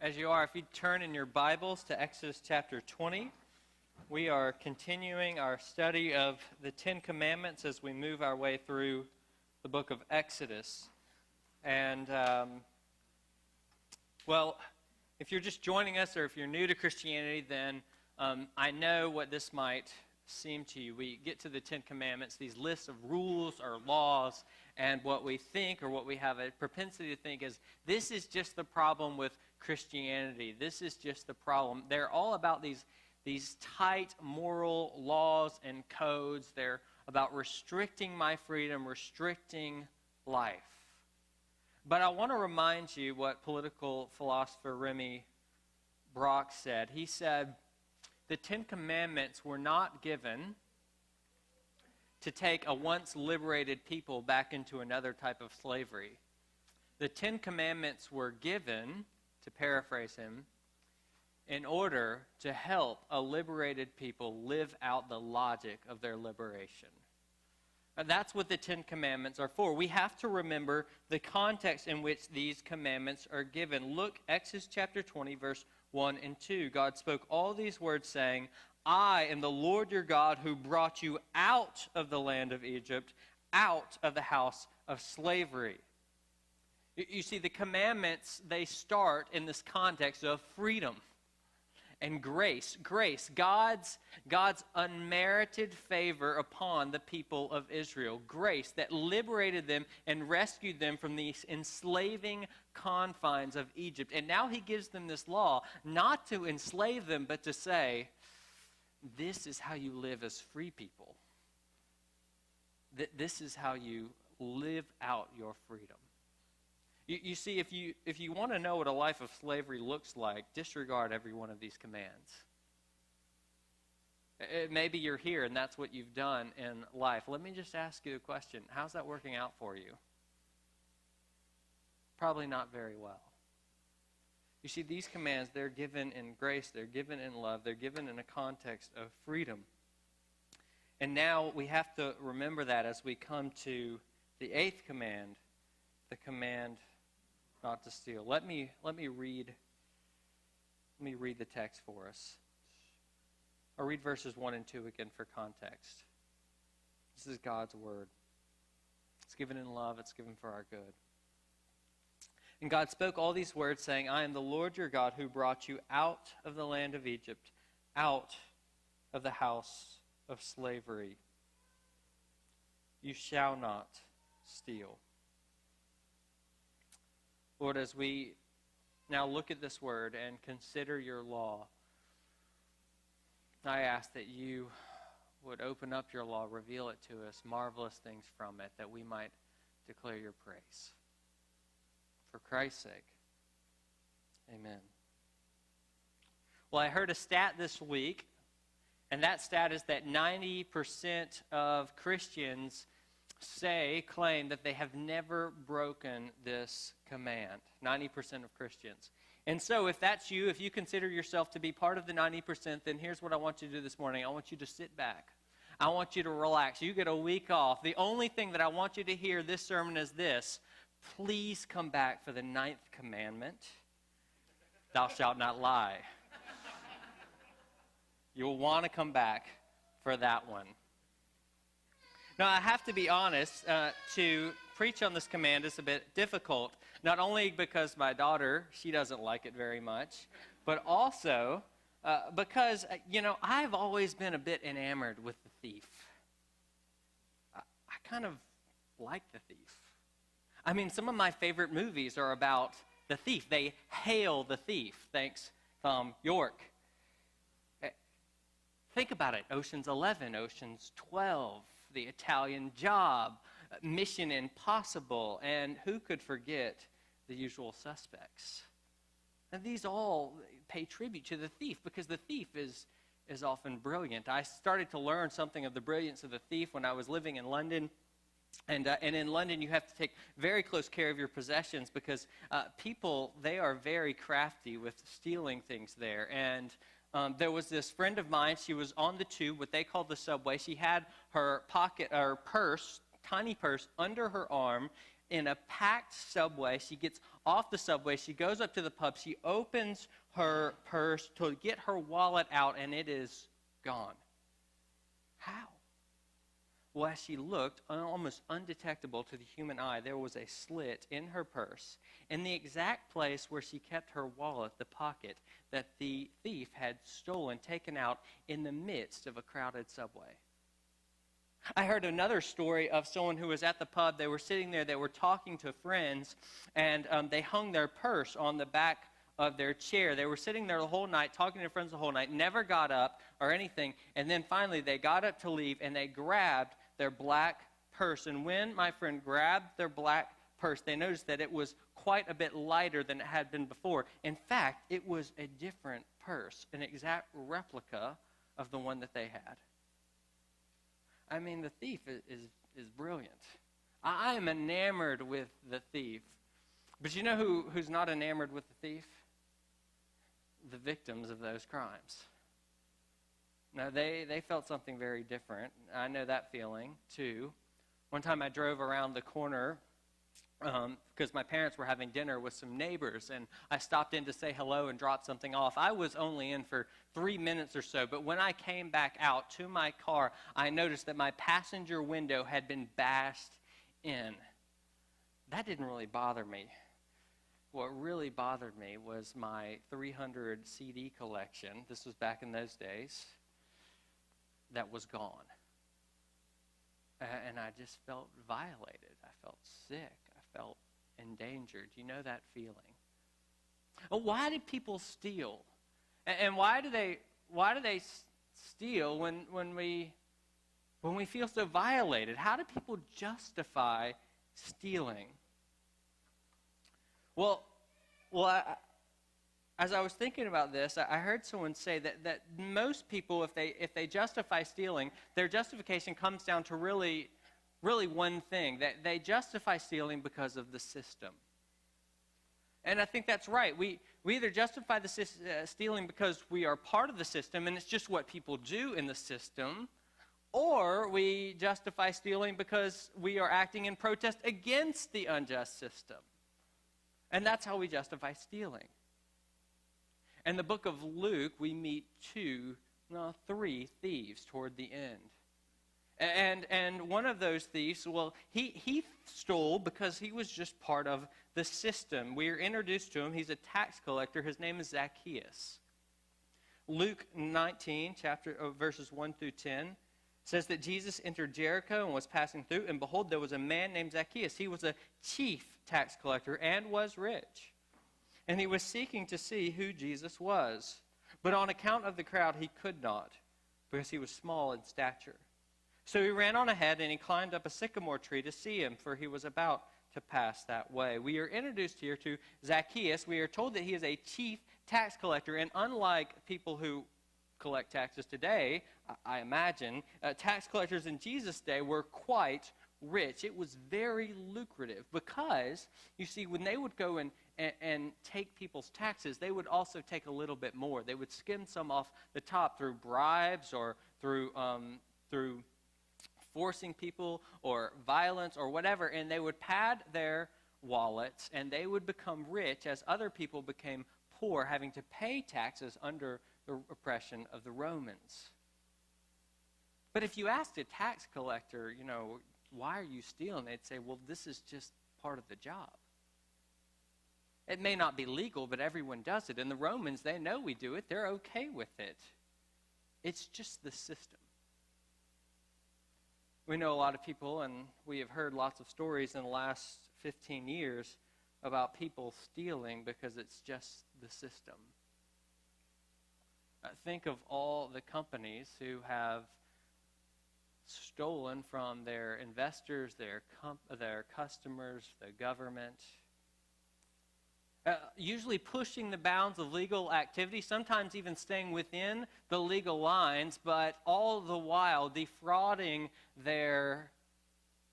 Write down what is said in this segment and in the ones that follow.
As you are, if you turn in your Bibles to Exodus chapter 20, we are continuing our study of the Ten Commandments as we move our way through the book of Exodus. And, if you're just joining us or if you're new to Christianity, then I know what this might seem to you. We get to the Ten Commandments, these lists of rules or laws, and what we think or what we have a propensity to think is, this is just the problem with Christianity. This is just the problem. They're all about these tight moral laws and codes. They're about restricting my freedom, restricting life. But I want to remind you what political philosopher Remy Brock said. He said, the Ten Commandments were not given to take a once liberated people back into another type of slavery. The Ten Commandments were given, to paraphrase him, in order to help a liberated people live out the logic of their liberation. And that's what the Ten Commandments are for. We have to remember the context in which these commandments are given. Look, Exodus chapter 20, verse 1 and 2. God spoke all these words saying, I am the Lord your God who brought you out of the land of Egypt, out of the house of slavery. You see, the commandments, they start in this context of freedom and grace. Grace, God's unmerited favor upon the people of Israel. Grace that liberated them and rescued them from these enslaving confines of Egypt. And now he gives them this law, not to enslave them, but to say, this is how you live as free people. This is how you live out your freedom. You see, if you want to know what a life of slavery looks like, disregard every one of these commands. Maybe you're here and that's what you've done in life. Let me just ask you a question. How's that working out for you? Probably not very well. You see, these commands, they're given in grace, they're given in love, they're given in a context of freedom. And now we have to remember that as we come to the eighth command, the command not to steal. Let me read the text for us. I'll read verses 1 and 2 again for context. This is God's word. It's given in love, it's given for our good. And God spoke all these words, saying, I am the Lord your God who brought you out of the land of Egypt, out of the house of slavery. You shall not steal. Lord, as we now look at this word and consider your law, I ask that you would open up your law, reveal it to us, marvelous things from it, that we might declare your praise. For Christ's sake, amen. Well, I heard a stat this week, and that stat is that 90% of Christians claim that they have never broken this command. 90% of Christians. And so if that's you, if you consider yourself to be part of the 90%, then here's what I want you to do this morning. I want you to sit back. I want you to relax. You get a week off. The only thing that I want you to hear this sermon is this. Please come back for the 9th commandment. Thou shalt not lie. You'll want to come back for that one. Now, I have to be honest, to preach on this command is a bit difficult, not only because my daughter, she doesn't like it very much, but also because, I've always been a bit enamored with the thief. I kind of like the thief. I mean, some of my favorite movies are about the thief. They hail the thief. Thanks, Thom Yorke. Think about it. Ocean's 11, Ocean's 12. The Italian Job, Mission Impossible, and who could forget The Usual Suspects? And these all pay tribute to the thief because the thief is often brilliant. I started to learn something of the brilliance of the thief when I was living in London. And in London, you have to take very close care of your possessions because people, they are very crafty with stealing things there. And there was this friend of mine. She was on the tube, what they call the subway. She had her purse, tiny purse, under her arm in a packed subway. She gets off the subway. She goes up to the pub. She opens her purse to get her wallet out, and it is gone. How? Well, as she looked, almost undetectable to the human eye, there was a slit in her purse in the exact place where she kept her wallet, the pocket that the thief had stolen, taken out in the midst of a crowded subway. I heard another story of someone who was at the pub. They were sitting there, they were talking to friends, and they hung their purse on the back of their chair. They were sitting there the whole night, talking to friends the whole night, never got up or anything, and then finally they got up to leave, and they grabbed their black purse. And when my friend grabbed their black purse, they noticed that it was quite a bit lighter than it had been before. In fact, it was a different purse, an exact replica of the one that they had. I mean, the thief is brilliant. I am enamored with the thief. But you know who's not enamored with the thief? The victims of those crimes. Now, they felt something very different. I know that feeling, too. One time I drove around the corner because my parents were having dinner with some neighbors, and I stopped in to say hello and drop something off. I was only in for 3 minutes or so, but when I came back out to my car, I noticed that my passenger window had been bashed in. That didn't really bother me. What really bothered me was my 300 CD collection. This was back in those days. That was gone. And I just felt violated. I felt sick. I felt endangered. You know that feeling? Well, why did people steal? And why do they steal when we feel so violated? How do people justify stealing? Well, as I was thinking about this, I heard someone say that most people, if they justify stealing, their justification comes down to really one thing, that they justify stealing because of the system. And I think that's right. We either justify the stealing because we are part of the system and it's just what people do in the system, or we justify stealing because we are acting in protest against the unjust system. And that's how we justify stealing. In the book of Luke, we meet three thieves toward the end. And one of those thieves, well, he stole because he was just part of the system. We are introduced to him. He's a tax collector. His name is Zacchaeus. Luke 19, verses 1 through 10, says that Jesus entered Jericho and was passing through, and behold, there was a man named Zacchaeus. He was a chief tax collector and was rich. And he was seeking to see who Jesus was. But on account of the crowd, he could not, because he was small in stature. So he ran on ahead, and he climbed up a sycamore tree to see him, for he was about to pass that way. We are introduced here to Zacchaeus. We are told that he is a chief tax collector, and unlike people who collect taxes today, I imagine, tax collectors in Jesus' day were quite rich. It was very lucrative because, you see, when they would go and take people's taxes, they would also take a little bit more. They would skim some off the top through bribes or through forcing people or violence or whatever, and they would pad their wallets, and they would become rich as other people became poor, having to pay taxes under the oppression of the Romans. But if you asked a tax collector, why are you stealing? They'd say, well, this is just part of the job. It may not be legal, but everyone does it. And the Romans, they know we do it. They're okay with it. It's just the system. We know a lot of people, and we have heard lots of stories in the last 15 years about people stealing because it's just the system. Think of all the companies who have stolen from their investors, their customers, the government. Usually pushing the bounds of legal activity, sometimes even staying within the legal lines, but all the while defrauding their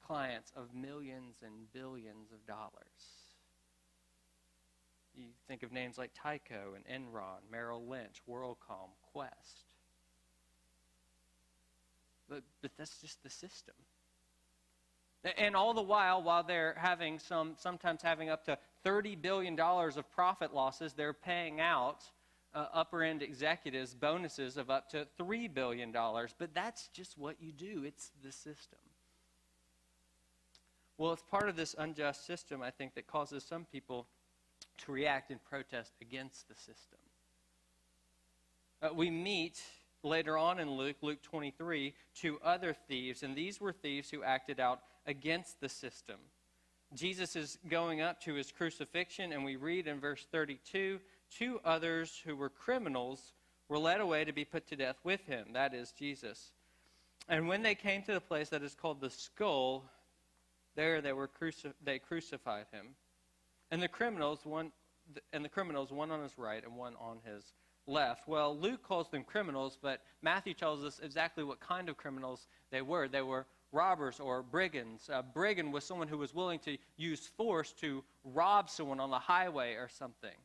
clients of millions and billions of dollars. You think of names like Tyco and Enron, Merrill Lynch, WorldCom, Quest. But that's just the system. And all the while they're sometimes having up to $30 billion of profit losses, they're paying out upper-end executives bonuses of up to $3 billion. But that's just what you do. It's the system. Well, it's part of this unjust system, I think, that causes some people to react and protest against the system. We meet later on in Luke 23, 2 other thieves, and these were thieves who acted out against the system. Jesus is going up to his crucifixion, and we read in verse 32, 2 others who were criminals were led away to be put to death with him, that is Jesus. And when they came to the place that is called the Skull, there they crucified him. And the criminals, one on his right and one on his left. Well, Luke calls them criminals, but Matthew tells us exactly what kind of criminals they were. They were robbers or brigands. A brigand was someone who was willing to use force to rob someone on the highway or something.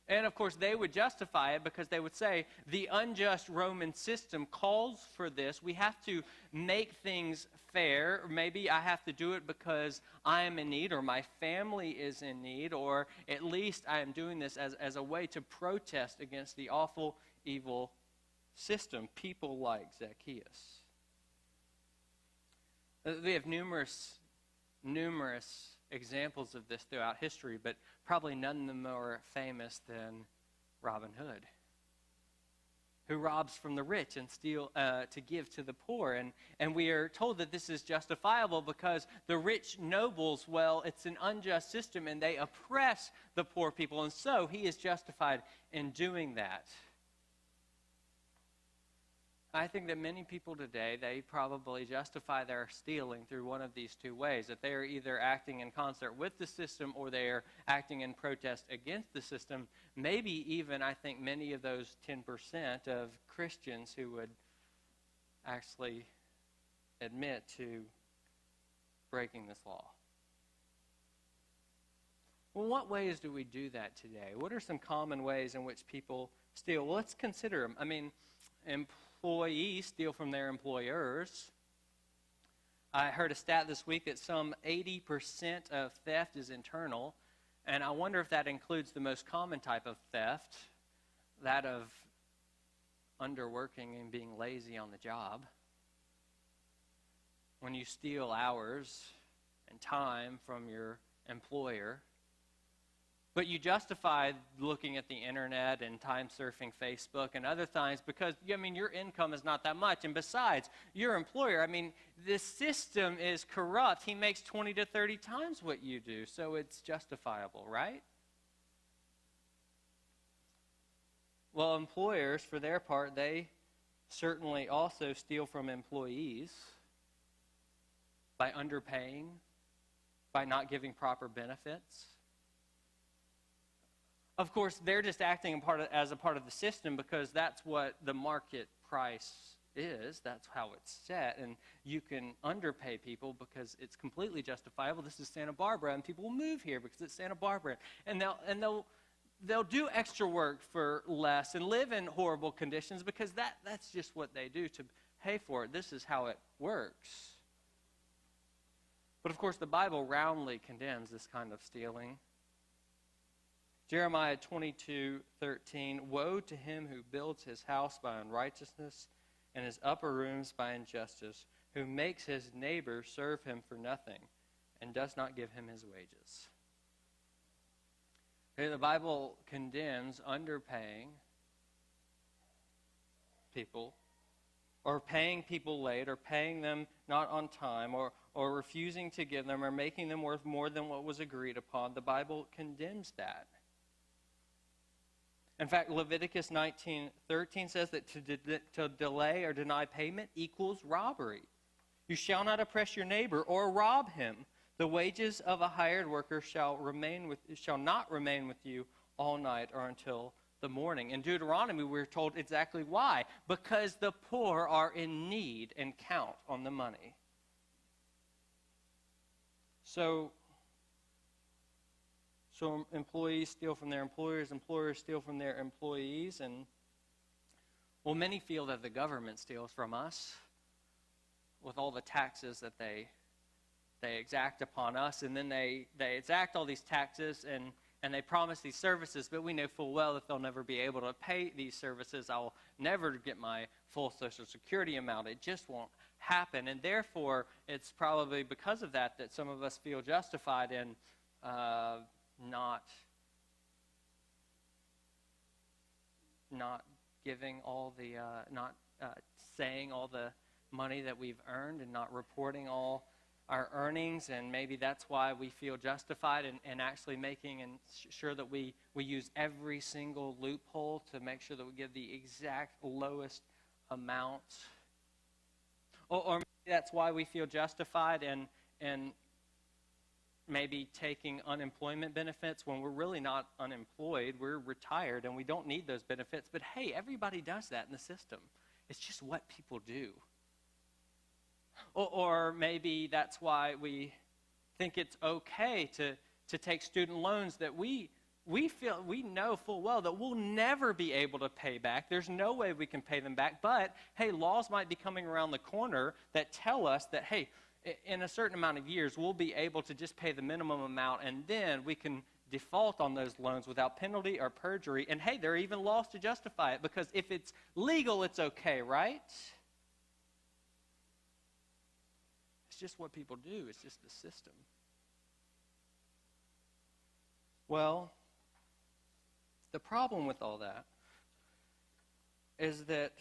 And of course, they would justify it because they would say, the unjust Roman system calls for this. We have to make things fair. Or maybe I have to do it because I am in need or my family is in need, or at least I am doing this as a way to protest against the awful, evil system. People like Zacchaeus. We have numerous examples of this throughout history, but probably none of them more famous than Robin Hood, who robs from the rich and steal to give to the poor. And we are told that this is justifiable because the rich nobles, well, it's an unjust system and they oppress the poor people, and so he is justified in doing that. I think that many people today, they probably justify their stealing through one of these 2 ways, that they are either acting in concert with the system or they are acting in protest against the system. Maybe even, I think, many of those 10% of Christians who would actually admit to breaking this law. Well, what ways do we do that today? What are some common ways in which people steal? Well, let's consider them. I mean, employees steal from their employers. I heard a stat this week that some 80% of theft is internal, and I wonder if that includes the most common type of theft, that of underworking and being lazy on the job. When you steal hours and time from your employer, but you justify looking at the internet and time surfing Facebook and other things because, your income is not that much. And besides, your employer, this system is corrupt. He makes 20 to 30 times what you do, so it's justifiable, right? Well, employers, for their part, they certainly also steal from employees by underpaying, by not giving proper benefits. Of course, they're just acting as a part of the system because that's what the market price is. That's how it's set. And you can underpay people because it's completely justifiable. This is Santa Barbara, and people will move here because it's Santa Barbara. And they'll do extra work for less and live in horrible conditions because that's just what they do to pay for it. This is how it works. But of course, the Bible roundly condemns this kind of stealing. Jeremiah 22:13, woe to him who builds his house by unrighteousness and his upper rooms by injustice, who makes his neighbor serve him for nothing and does not give him his wages. Okay, the Bible condemns underpaying people, or paying people late, or paying them not on time, or refusing to give them, or making them worth more than what was agreed upon. The Bible condemns that. In fact, Leviticus 19:13 says that to delay or deny payment equals robbery. You shall not oppress your neighbor or rob him. The wages of a hired worker shall not remain with you all night or until the morning. In Deuteronomy, we're told exactly why. Because the poor are in need and count on the money. So employees steal from their employers steal from their employees, and many feel that the government steals from us with all the taxes that they they exact upon us, and then they exact all these taxes, and they promise these services, but we know full well that they'll never be able to pay these services. I'll never get my full Social Security amount. It just won't happen. And therefore, it's probably because of that that some of us feel justified in not giving all the, not saying all the money that we've earned and not reporting all our earnings, and maybe that's why we feel justified in actually making sure that we use every single loophole to make sure that we give the exact lowest amount. Or maybe that's why we feel justified in maybe taking unemployment benefits when we're really not unemployed. We're retired and we don't need those benefits. But hey, everybody does that in the system. It's just what people do. Or maybe that's why we think it's okay to take student loans that we know full well that we'll never be able to pay back. There's no way we can pay them back. But, hey, laws might be coming around the corner that tell us that, hey, in a certain amount of years, we'll be able to just pay the minimum amount, and then we can default on those loans without penalty or perjury. And, hey, there are even laws to justify it, because if it's legal, it's okay, right? Just what people do. It's just the system. Well, the problem with all that is that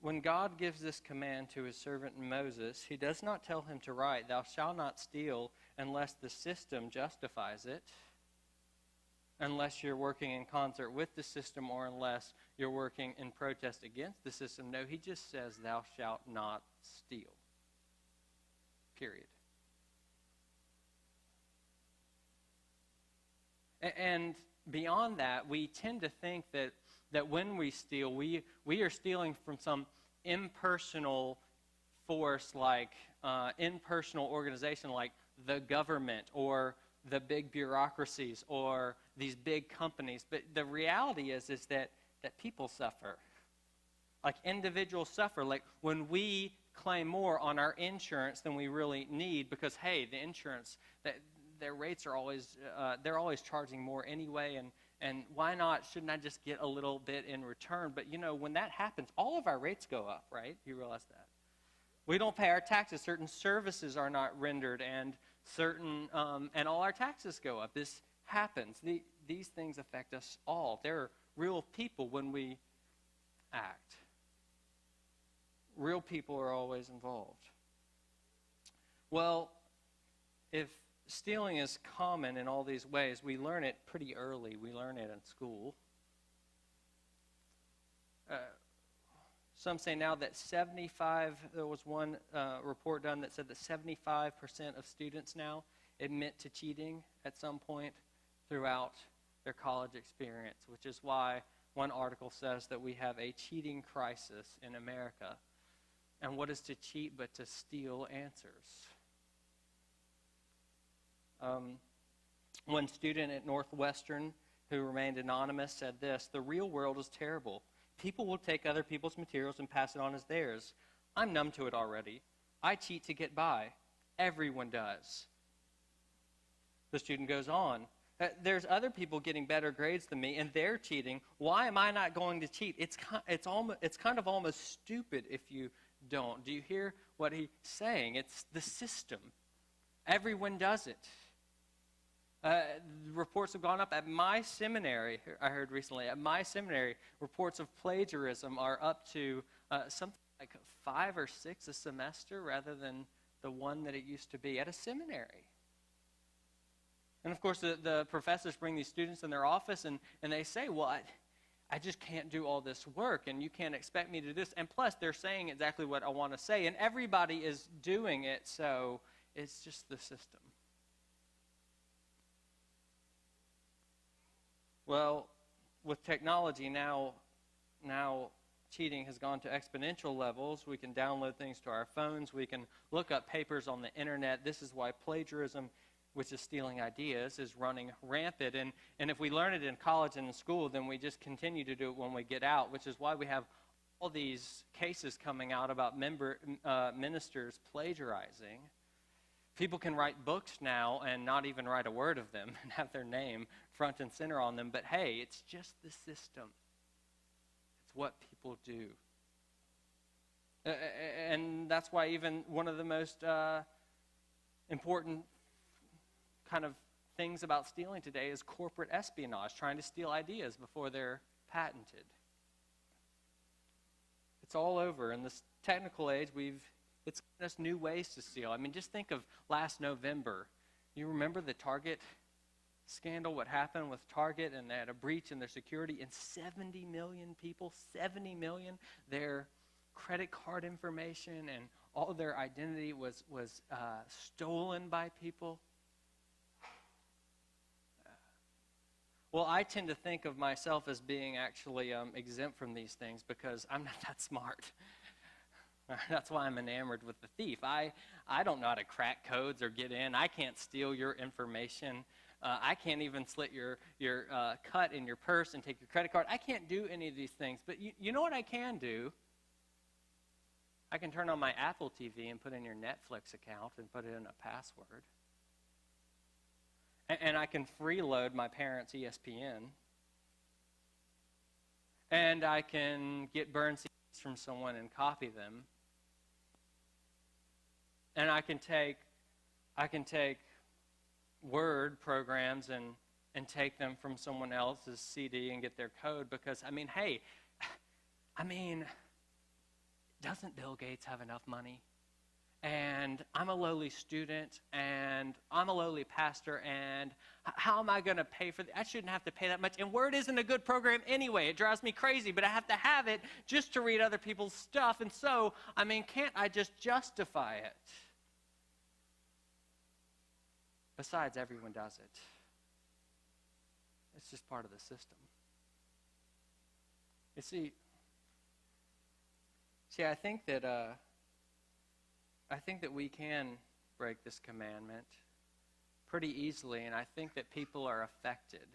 when God gives this command to his servant Moses, he does not tell him to write, "Thou shalt not steal," unless the system justifies it, unless you're working in concert with the system, or unless you're working in protest against the system. No, he just says, "Thou shalt not steal." Period. And beyond that, we tend to think that when we steal, we are stealing from some impersonal force, like impersonal organization like the government or the big bureaucracies or these big companies. But the reality is that people suffer. Like individuals suffer. Like when we claim more on our insurance than we really need, because hey, the insurance, their rates are always they're always charging more anyway, and why not? Shouldn't I just get a little bit in return? But when that happens, all of our rates go up, right? You realize that. We don't pay our taxes. Certain services are not rendered, and and all our taxes go up. This happens. These things affect us all. They're real people when we act. Real people are always involved. Well, if stealing is common in all these ways, we learn it pretty early. We learn it in school. Some say now that there was one report done that said that 75% of students now admit to cheating at some point throughout their college experience, which is why one article says that we have a cheating crisis in America. And what is to cheat but to steal answers? One student at Northwestern who remained anonymous said this: "The real world is terrible. People will take other people's materials and pass it on as theirs. I'm numb to it already. I cheat to get by. Everyone does." The student goes on, "There's other people getting better grades than me, and they're cheating. Why am I not going to cheat? It's kind of almost stupid if you don't." Do you hear what he's saying? It's the system. Everyone does it. Reports have gone up at my seminary. I heard recently, at my seminary, reports of plagiarism are up to something like 5 or 6 a semester rather than the one that it used to be at a seminary. And of course, the professors bring these students in their office and they say, "Well, I just can't do all this work, and you can't expect me to do this." And plus, they're saying exactly what I want to say, and everybody is doing it, so it's just the system. Well, with technology now cheating has gone to exponential levels. We can download things to our phones. We can look up papers on the internet. This is why plagiarism, which is stealing ideas, is running rampant. And if we learn it in college and in school, then we just continue to do it when we get out, which is why we have all these cases coming out about ministers plagiarizing. People can write books now and not even write a word of them and have their name front and center on them. But hey, it's just the system. It's what people do. And that's why even one of the most important kind of things about stealing today is corporate espionage, trying to steal ideas before they're patented. It's all over. In this technical age, it's given us new ways to steal. I mean, just think of last November. You remember the Target scandal, what happened with Target, and they had a breach in their security, and 70 million people, 70 million, their credit card information and all their identity was stolen by people. Well, I tend to think of myself as being actually exempt from these things because I'm not that smart. That's why I'm enamored with the thief. I don't know how to crack codes or get in. I can't steal your information. I can't even slit your cut in your purse and take your credit card. I can't do any of these things. But you know what I can do? I can turn on my Apple TV and put in your Netflix account and put in a password. And I can freeload my parents' ESPN. And I can get burned CDs from someone and copy them. And I can take Word programs and take them from someone else's CD and get their code because, doesn't Bill Gates have enough money? And I'm a lowly student, and I'm a lowly pastor, and how am I going to pay for that? I shouldn't have to pay that much. And Word isn't a good program anyway. It drives me crazy, but I have to have it just to read other people's stuff. And so, can't I just justify it? Besides, everyone does it. It's just part of the system. You see, I think that we can break this commandment pretty easily, and I think that people are affected.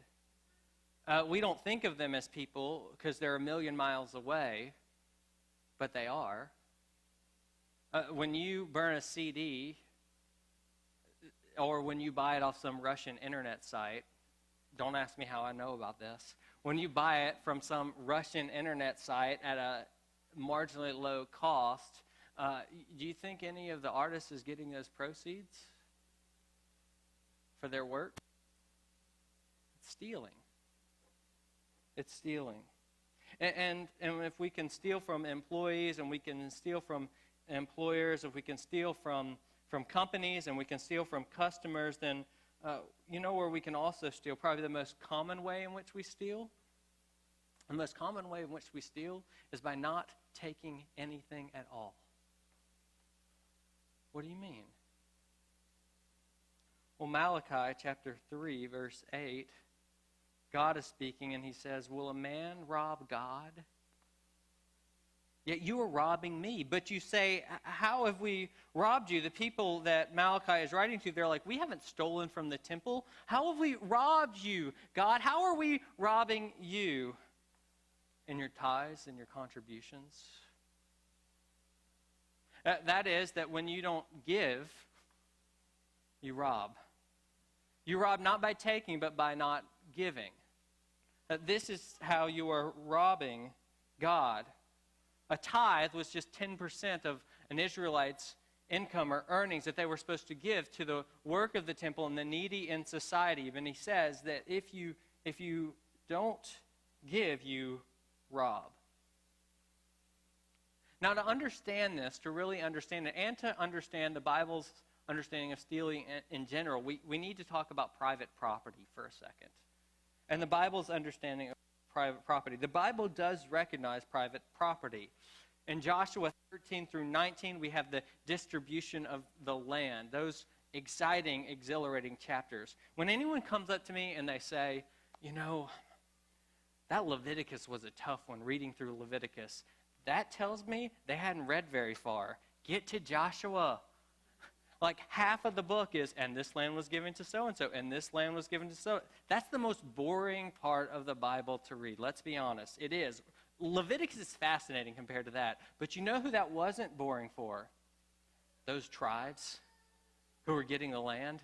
We don't think of them as people because they're a million miles away, but they are. When you burn a CD, or when you buy it off some Russian internet site, don't ask me how I know about this. When you buy it from some Russian internet site at a marginally low cost, do you think any of the artists is getting those proceeds for their work? It's stealing. It's stealing. And if we can steal from employees, and we can steal from employers, if we can steal from companies, and we can steal from customers, then you know where we can also steal? Probably the most common way in which we steal. The most common way in which we steal is by not taking anything at all. What do you mean? Well, Malachi chapter 3, verse 8, God is speaking, and he says, "Will a man rob God? Yet you are robbing me." But you say, "How have we robbed you?" The people that Malachi is writing to, they're like, "We haven't stolen from the temple. How have we robbed you, God? How are we robbing you?" In your tithes and your contributions. That is, that when you don't give, you rob. You rob not by taking, but by not giving. This is how you are robbing God. A tithe was just 10% of an Israelite's income or earnings that they were supposed to give to the work of the temple and the needy in society. And he says that if you don't give, you rob. Now, to understand this, to really understand it, and to understand the Bible's understanding of stealing in general, we need to talk about private property for a second. And the Bible's understanding of private property. The Bible does recognize private property. In Joshua 13 through 19, we have the distribution of the land, those exciting, exhilarating chapters. When anyone comes up to me and they say, that Leviticus was a tough one, reading through Leviticus, that tells me they hadn't read very far. Get to Joshua. Like half of the book is, and this land was given to so-and-so, and this land was given to so. That's the most boring part of the Bible to read. Let's be honest. It is. Leviticus is fascinating compared to that. But you know who that wasn't boring for? Those tribes. who were getting the land.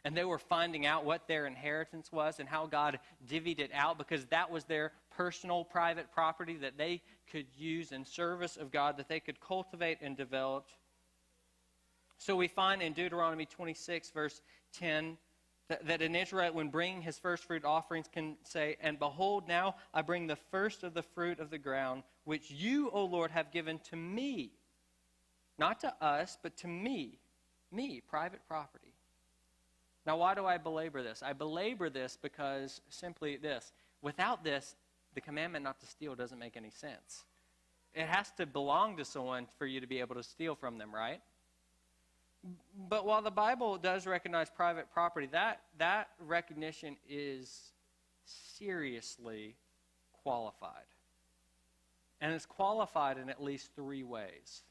And they were finding out what their inheritance was and how God divvied it out, because that was their personal, private property that they could use in service of God, that they could cultivate and develop. So we find in Deuteronomy 26, verse 10, that an Israelite, when bringing his first fruit offerings, can say, "And behold, now I bring the first of the fruit of the ground, which you, O Lord, have given to me." Not to us, but to me. Me, private property. Now, why do I belabor this? I belabor this because simply this. Without this, the commandment not to steal doesn't make any sense. It has to belong to someone for you to be able to steal from them, right? But while the Bible does recognize private property, that recognition is seriously qualified. And it's qualified in at least three ways.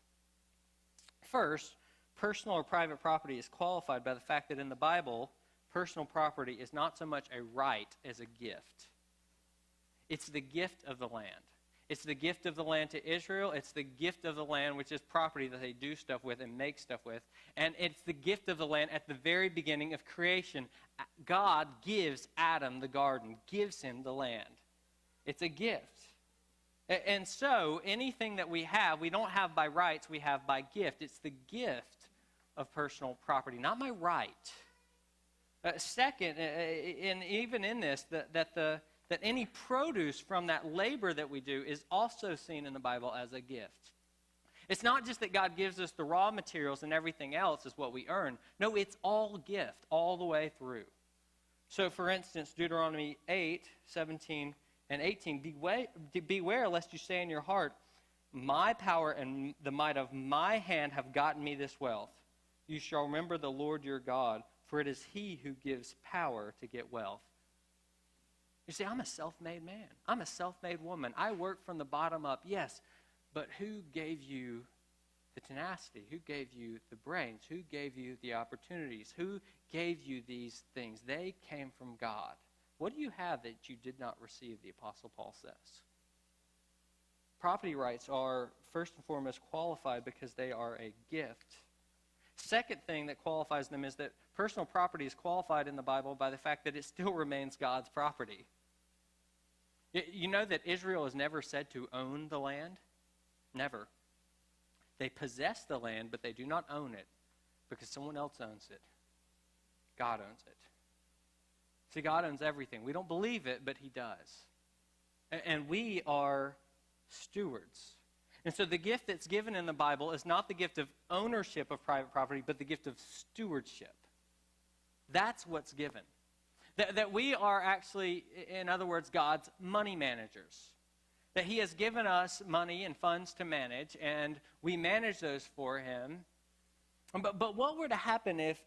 First, personal or private property is qualified by the fact that in the Bible, personal property is not so much a right as a gift. It's the gift of the land. It's the gift of the land to Israel. It's the gift of the land, which is property that they do stuff with and make stuff with. And it's the gift of the land at the very beginning of creation. God gives Adam the garden, gives him the land. It's a gift. And so anything that we have, we don't have by rights, we have by gift. It's the gift of personal property, not my right. Second, and even in this, that any produce from that labor that we do is also seen in the Bible as a gift. It's not just that God gives us the raw materials and everything else is what we earn. No, it's all gift, all the way through. So, for instance, Deuteronomy 8, 17, and 18, beware lest you say in your heart, "My power and the might of my hand have gotten me this wealth. You shall remember the Lord your God, for it is he who gives power to get wealth." You see, I'm a self-made man. I'm a self-made woman. I work from the bottom up, yes, but who gave you the tenacity? Who gave you the brains? Who gave you the opportunities? Who gave you these things? They came from God. What do you have that you did not receive, the Apostle Paul says? Property rights are, first and foremost, qualified because they are a gift. Second thing that qualifies them is that personal property is qualified in the Bible by the fact that it still remains God's property. You know that Israel is never said to own the land? Never. They possess the land, but they do not own it because someone else owns it. God owns it. See, God owns everything. We don't believe it, but he does. And we are stewards. And so the gift that's given in the Bible is not the gift of ownership of private property, but the gift of stewardship. That's what's given. That we are actually, in other words, God's money managers. That he has given us money and funds to manage, and we manage those for him. But what were to happen if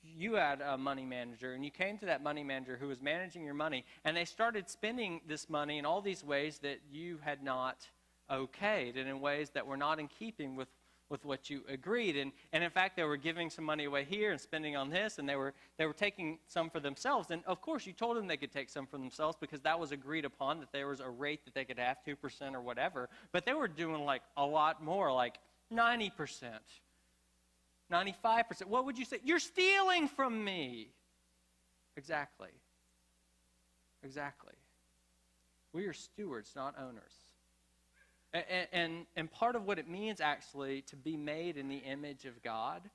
you had a money manager and you came to that money manager who was managing your money, and they started spending this money in all these ways that you had not okayed, and in ways that were not in keeping with what you agreed, and in fact they were giving some money away here and spending on this, and they were taking some for themselves, and of course you told them they could take some for themselves because that was agreed upon, that there was a rate that they could have, 2% or whatever, but they were doing like a lot more, like 90%, 95%. What would you say? You're stealing from me. Exactly. We are stewards, not owners. And part of what it means, actually, to be made in the image of God,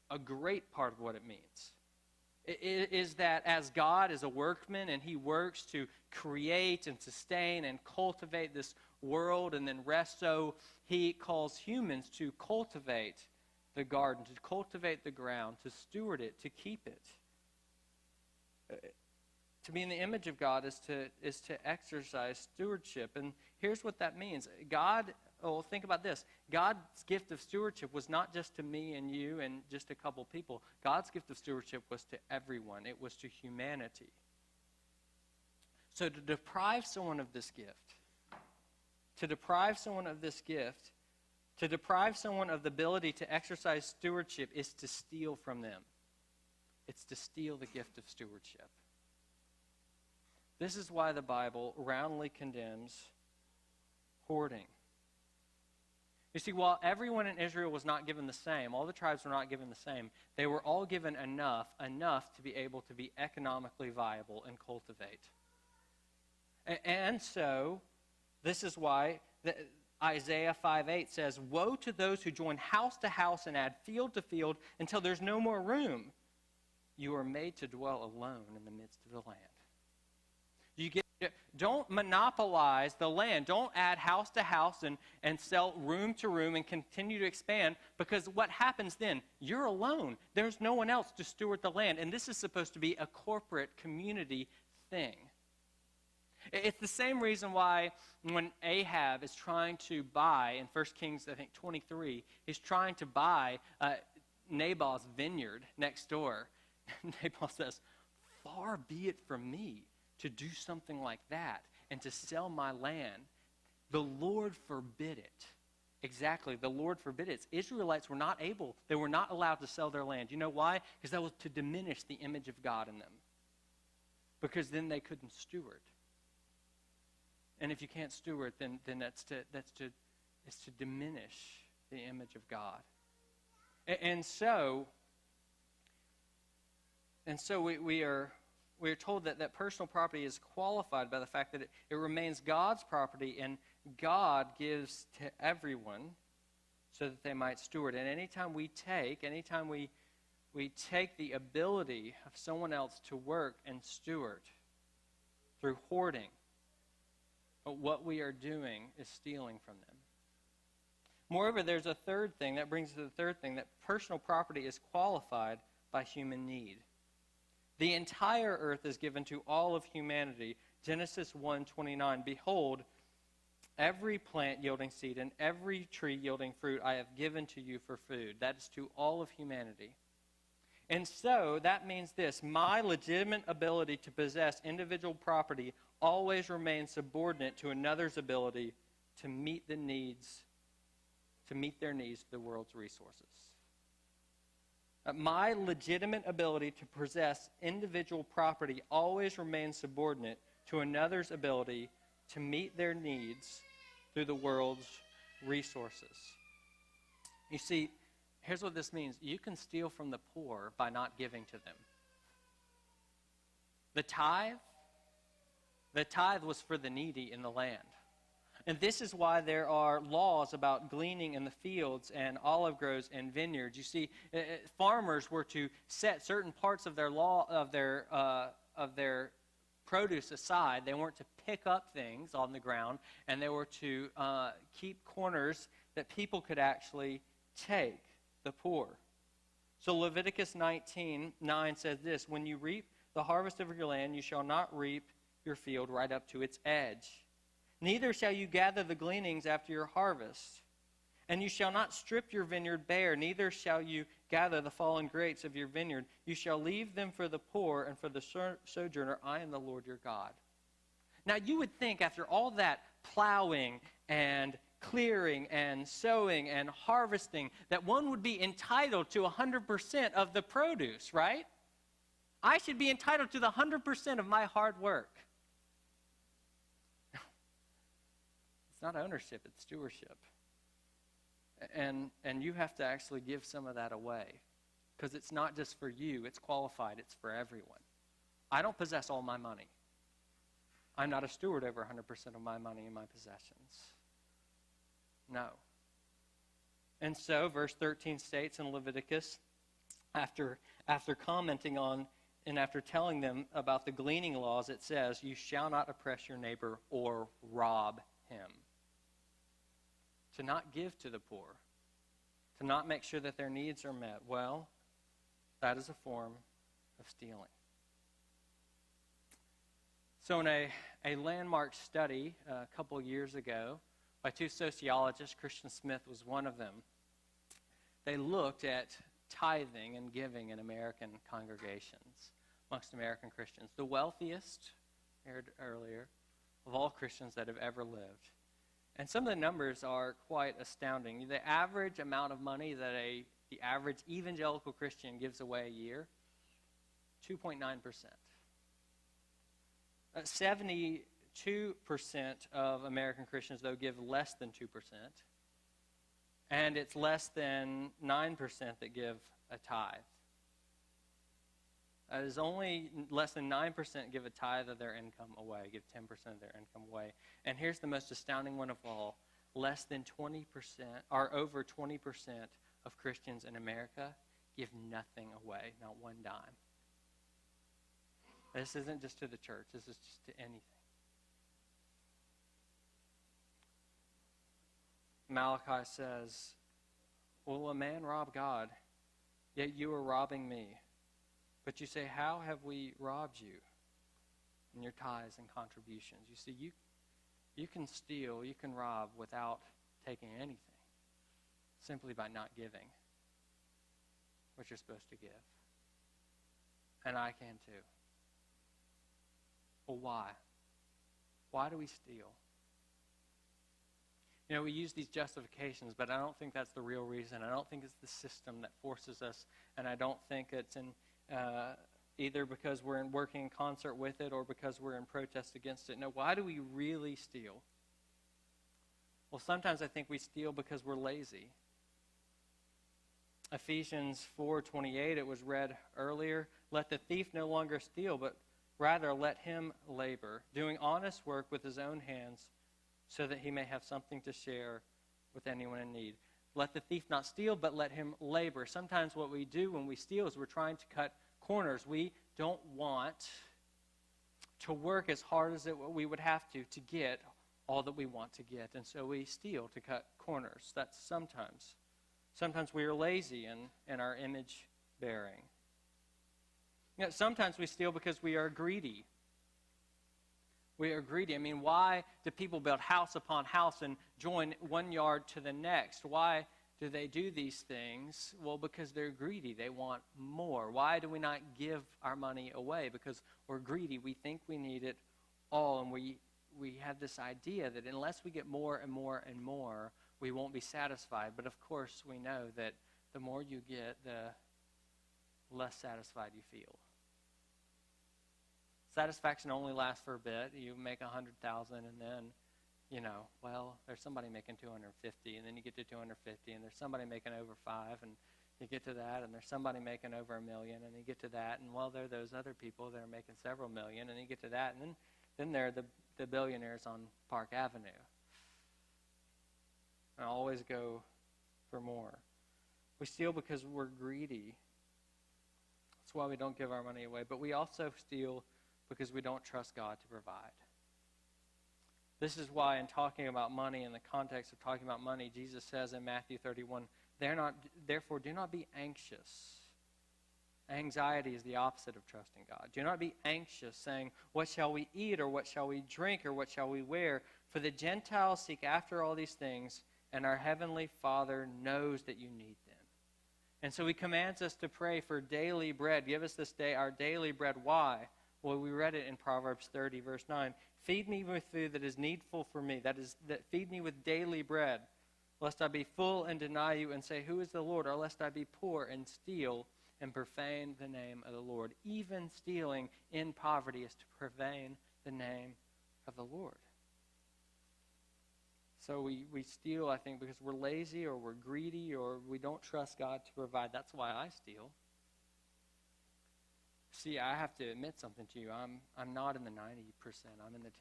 a great part of what it means, is that as God is a workman and he works to create and sustain and cultivate this world and then rest, so he calls humans to cultivate the garden, to cultivate the ground, to steward it, to keep it. To be in the image of God is to exercise stewardship. And here's what that means. Think about this. God's gift of stewardship was not just to me and you and just a couple people. God's gift of stewardship was to everyone. It was to humanity. So to deprive someone of this gift, to deprive someone of the ability to exercise stewardship is to steal from them. It's to steal the gift of stewardship. This is why the Bible roundly condemns hoarding. You see, while everyone in Israel was not given the same, all the tribes were not given the same, they were all given enough to be able to be economically viable and cultivate. And so, this is why Isaiah 5:8 says, "Woe to those who join house to house and add field to field until there's no more room. You are made to dwell alone in the midst of the land." Don't monopolize the land. Don't add house to house and sell room to room and continue to expand, because what happens then? You're alone. There's no one else to steward the land. And this is supposed to be a corporate community thing. It's the same reason why when Ahab is trying to buy, in 1 Kings, I think, 23, he's trying to buy Nabal's vineyard next door. Nabal says, "Far be it from me to do something like that and to sell my land. The Lord forbid it." Exactly, the Lord forbid it. Israelites were not allowed to sell their land. You know why? Because that was to diminish the image of God in them. Because then they couldn't steward. And if you can't steward, then it's to diminish the image of God. And so we are told that personal property is qualified by the fact that it remains God's property, and God gives to everyone so that they might steward. And anytime we take the ability of someone else to work and steward through hoarding, what we are doing is stealing from them. Moreover, there's a third thing. That brings us to the third thing, that personal property is qualified by human need. The entire earth is given to all of humanity. Genesis 1:29, "Behold, every plant yielding seed and every tree yielding fruit I have given to you for food." That is to all of humanity. And so that means this: my legitimate ability to possess individual property always remains subordinate to another's ability to meet their needs of the world's resources. My legitimate ability to possess individual property always remains subordinate to another's ability to meet their needs through the world's resources. You see, here's what this means. You can steal from the poor by not giving to them. The tithe was for the needy in the land. And this is why there are laws about gleaning in the fields and olive groves and vineyards. You see, farmers were to set certain parts of their produce aside. They weren't to pick up things on the ground, and they were to keep corners that people could actually take, the poor. So Leviticus 19:9 says this: "When you reap the harvest of your land, you shall not reap your field right up to its edge. Neither shall you gather the gleanings after your harvest. And you shall not strip your vineyard bare, neither shall you gather the fallen grapes of your vineyard. You shall leave them for the poor and for the sojourner. I am the Lord your God." Now you would think, after all that plowing and clearing and sowing and harvesting, that one would be entitled to 100% of the produce, right? I should be entitled to the 100% of my hard work. It's not ownership, it's stewardship. And you have to actually give some of that away, because it's not just for you, it's qualified, it's for everyone. I don't possess all my money. I'm not a steward over 100% of my money and my possessions. No. And so, verse 13 states in Leviticus, after commenting on and after telling them about the gleaning laws, it says, "You shall not oppress your neighbor or rob him." To not give to the poor, to not make sure that their needs are met, well, that is a form of stealing. So in a landmark study a couple of years ago by two sociologists, Christian Smith was one of them, they looked at tithing and giving in American congregations, amongst American Christians. The wealthiest, aired earlier, of all Christians that have ever lived. And some of the numbers are quite astounding. The average amount of money that the average evangelical Christian gives away a year, 2.9%. 72% of American Christians, though, give less than 2%. and it's less than 9% that give a tithe. That is only less than 9% give a tithe of their income away, give 10% of their income away. And here's the most astounding one of all. Less than 20%, or over 20% of Christians in America give nothing away, not one dime. This isn't just to the church. This is just to anything. Malachi says, will a man rob God? Yet you are robbing me. But you say, how have we robbed you? In your tithes and contributions. You see, you can steal, you can rob without taking anything. Simply by not giving what you're supposed to give. And I can too. Well, why? Why do we steal? You know, we use these justifications, but I don't think that's the real reason. I don't think it's the system that forces us, and I don't think it's either because we're working in concert with it or because we're in protest against it. No, why do we really steal? Well, sometimes I think we steal because we're lazy. Ephesians 4:28, it was read earlier, let the thief no longer steal, but rather let him labor, doing honest work with his own hands, so that he may have something to share with anyone in need. Let the thief not steal, but let him labor. Sometimes what we do when we steal is we're trying to cut corners. We don't want to work as hard as we would have to get all that we want to get. And so we steal to cut corners. That's sometimes. Sometimes we are lazy in our image bearing. You know, sometimes we steal because we are greedy. We are greedy. I mean, why do people build house upon house and join one yard to the next? Why do they do these things? Well, because they're greedy. They want more. Why do we not give our money away? Because we're greedy. We think we need it all, and we have this idea that unless we get more and more and more, we won't be satisfied. But of course, we know that the more you get, the less satisfied you feel. Satisfaction only lasts for a bit. You make $100,000 and then, there's somebody making $250, and then you get to $250, and there's somebody making over $5, and you get to that, and there's somebody making over $1 million, and you get to that, and there are those other people that are making several million, and you get to that, and then there are the billionaires on Park Avenue. And I always go for more. We steal because we're greedy. That's why we don't give our money away. But we also steal because we don't trust God to provide. This is why in talking about money, in the context of talking about money, Jesus says in Matthew 31, therefore do not be anxious. Anxiety is the opposite of trusting God. Do not be anxious, saying, what shall we eat, or what shall we drink, or what shall we wear? For the Gentiles seek after all these things, and our heavenly Father knows that you need them. And so he commands us to pray for daily bread. Give us this day our daily bread. Why? Well, we read it in Proverbs 30, verse 9. Feed me with food that is needful for me. That feed me with daily bread, lest I be full and deny you and say, who is the Lord? Or lest I be poor and steal and profane the name of the Lord. Even stealing in poverty is to profane the name of the Lord. So we steal, I think, because we're lazy or we're greedy or we don't trust God to provide. That's why I steal. See, I have to admit something to you. I'm not in the 90%. I'm in the 10%.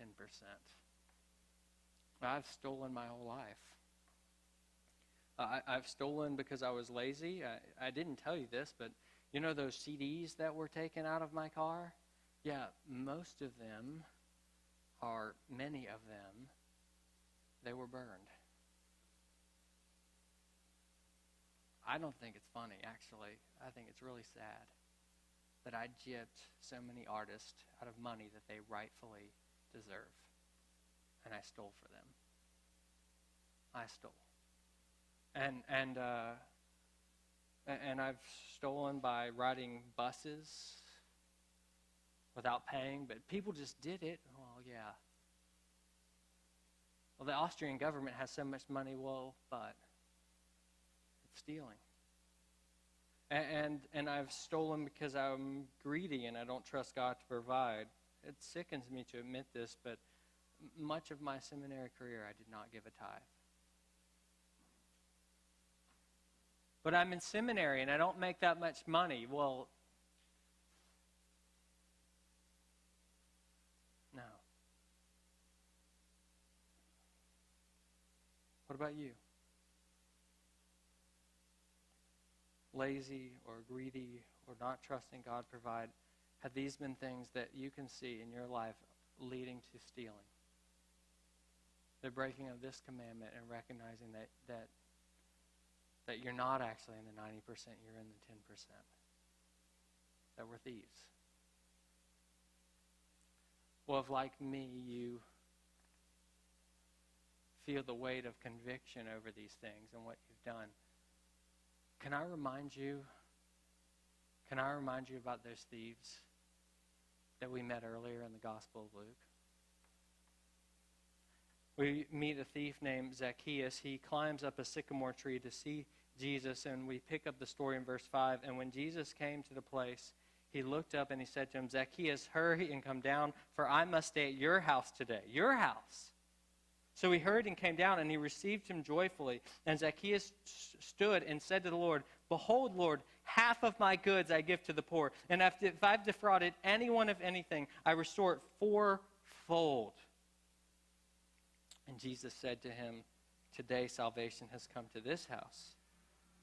I've stolen my whole life. I've stolen because I was lazy. I didn't tell you this, but you know those CDs that were taken out of my car? Yeah, most of them, or many of them, they were burned. I don't think it's funny, actually. I think it's really sad that I gypped so many artists out of money that they rightfully deserve. And I stole for them. I stole. And I've stolen by riding buses without paying, but people just did it. Well, yeah. Well, the Austrian government has so much money, but it's stealing. And I've stolen because I'm greedy and I don't trust God to provide. It sickens me to admit this, but much of my seminary career I did not give a tithe. But I'm in seminary and I don't make that much money. Well, no. What about you? Lazy or greedy or not trusting God provide, have these been things that you can see in your life leading to stealing? The breaking of this commandment and recognizing that you're not actually in the 90%, you're in the 10%. That we're thieves. Well, if like me, you feel the weight of conviction over these things and what you've done, can I remind you about those thieves that we met earlier in the Gospel of Luke? We meet a thief named Zacchaeus. He climbs up a sycamore tree to see Jesus, and we pick up the story in verse 5. And when Jesus came to the place, he looked up and he said to him, Zacchaeus, hurry and come down, for I must stay at your house today. Your house. So he hurried and came down, and he received him joyfully. And Zacchaeus stood and said to the Lord, Behold, Lord, half of my goods I give to the poor. And if I've defrauded anyone of anything, I restore it fourfold. And Jesus said to him, Today salvation has come to this house,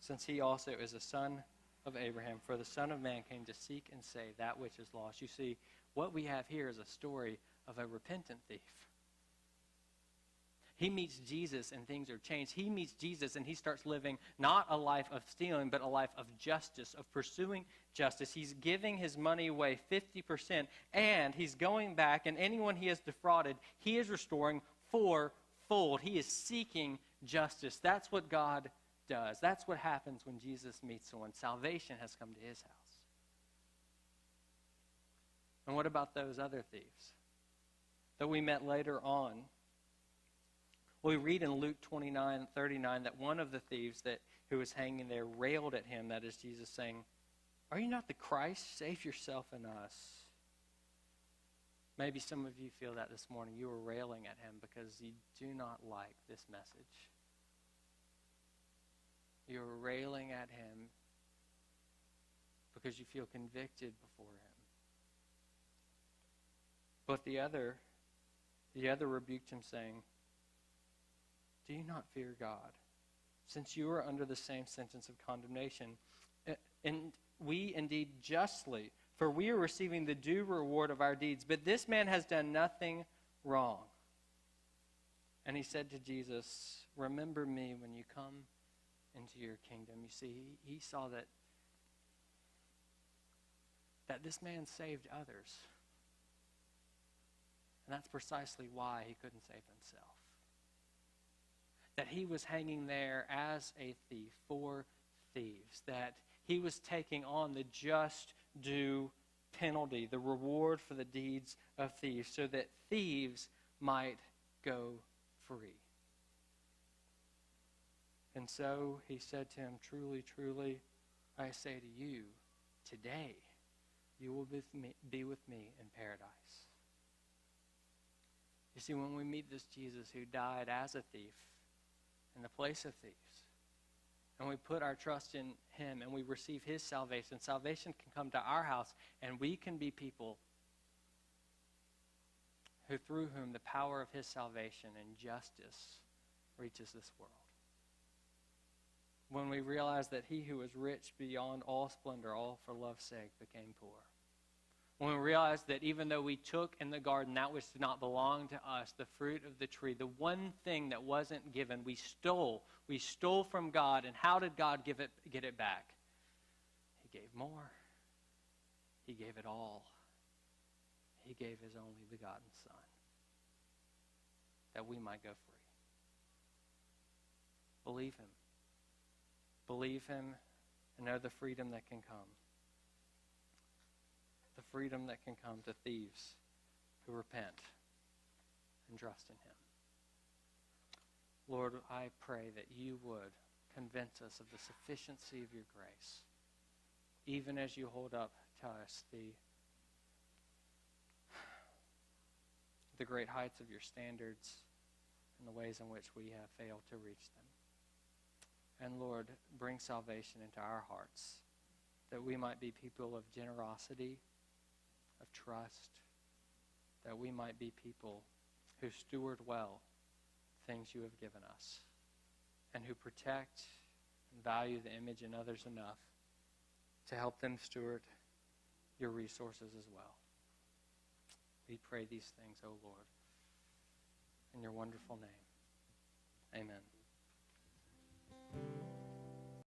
since he also is a son of Abraham. For the Son of Man came to seek and save that which is lost. You see, what we have here is a story of a repentant thief. He meets Jesus and things are changed. He meets Jesus and he starts living not a life of stealing, but a life of justice, of pursuing justice. He's giving his money away 50%, and he's going back, and anyone he has defrauded, he is restoring fourfold. He is seeking justice. That's what God does. That's what happens when Jesus meets someone. Salvation has come to his house. And what about those other thieves that we met later on? Well, we read in Luke 29:39 that one of the thieves who was hanging there railed at him, that is Jesus, saying, Are you not the Christ? Save yourself and us. Maybe some of you feel that this morning. You were railing at him because you do not like this message. You're railing at him because you feel convicted before him. But the other rebuked him, saying, Do you not fear God, since you are under the same sentence of condemnation? And we indeed justly, for we are receiving the due reward of our deeds. But this man has done nothing wrong. And he said to Jesus, Remember me when you come into your kingdom. You see, he saw that this man saved others. And that's precisely why he couldn't save himself. That he was hanging there as a thief for thieves. That he was taking on the just due penalty, the reward for the deeds of thieves, so that thieves might go free. And so he said to him, Truly, truly, I say to you, today you will be with me in paradise. You see, when we meet this Jesus who died as a thief in the place of thieves, and we put our trust in him and we receive his salvation, salvation can come to our house, and we can be people through whom the power of his salvation and justice reaches this world. When we realize that he who was rich beyond all splendor, all for love's sake, became poor. When we realize that even though we took in the garden that which did not belong to us, the fruit of the tree, the one thing that wasn't given, we stole. We stole from God, and how did God get it back? He gave more. He gave it all. He gave his only begotten Son, that we might go free. Believe him. Believe him and know the freedom that can come. The freedom that can come to thieves who repent and trust in him. Lord, I pray that you would convince us of the sufficiency of your grace, even as you hold up to us the great heights of your standards and the ways in which we have failed to reach them. And Lord, bring salvation into our hearts, that we might be people of generosity, of trust, that we might be people who steward well things you have given us, and who protect and value the image in others enough to help them steward your resources as well. We pray these things, O Lord, in your wonderful name. Amen.